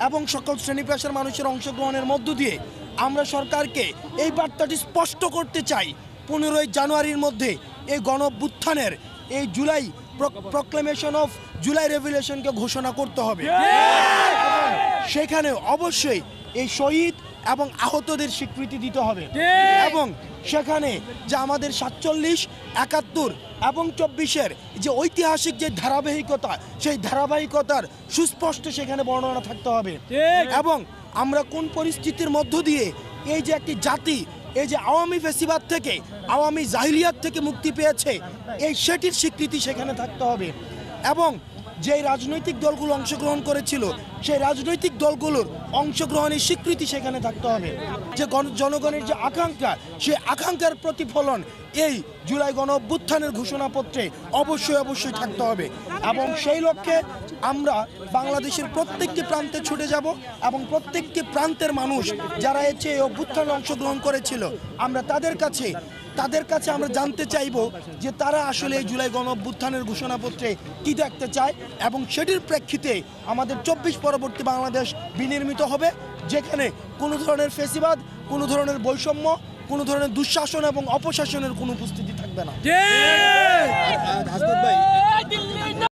এবং সকল শ্রেণী পেশার মানুষের অংশগ্রহণের মধ্য দিয়ে আমরা সরকারকে এই বার্তাটি স্পষ্ট করতে চাই, 15ই জানুয়ারির মধ্যে এই গণঅভ্যুত্থানের এই জুলাই প্রক্লেমেশন অফ জুলাই রেভলিউশনকে ঘোষণা করতে হবে। সেখানে অবশ্যই এই শহীদ এবং আহতদের স্বীকৃতি দিতে হবে এবং সেখানে যে আমাদের 47, 71 এবং 24-এর যে ঐতিহাসিক যে ধারাবাহিকতা, সেই ধারাবাহিকতার সুস্পষ্ট সেখানে বর্ণনা থাকতে হবে এবং আমরা কোন পরিস্থিতির মধ্য দিয়ে এই যে একটি জাতি এই যে আওয়ামী ফেসিবাদ থেকে, আওয়ামী জাহিলিয়াত থেকে মুক্তি পেয়েছে, এই সেটির স্বীকৃতি সেখানে থাকতে হবে এবং যেই রাজনৈতিক দলগুলো অংশগ্রহণ করেছিল সেই রাজনৈতিক দলগুলোর অংশগ্রহণের স্বীকৃতি সেখানে থাকতে হবে। যে জনগণের যে আকাঙ্ক্ষা, সেই আকাঙ্ক্ষার প্রতিফলন এই জুলাই গণঅভ্যুত্থানের ঘোষণাপত্রে অবশ্যই থাকতে হবে এবং সেই লক্ষ্যে আমরা বাংলাদেশের প্রত্যেকটি প্রান্তে ছুটে যাব এবং প্রত্যেকটি প্রান্তের মানুষ যারা এই অভ্যুত্থানে অংশগ্রহণ করেছিল আমরা তাদের কাছে আমরা জানতে চাইব যে তারা আসলে এই জুলাই গণঅভ্যুত্থানের ঘোষণাপত্রে কি দেখতে চায় এবং সেটির প্রেক্ষিতে আমাদের 24 পরবর্তী বাংলাদেশ বিনির্মিত হবে, যেখানে কোনো ধরনের ফেসিবাদ, কোনো ধরনের বৈষম্য, কোনো ধরনের দুঃশাসন এবং অপশাসনের কোনো উপস্থিতি থাকবে না।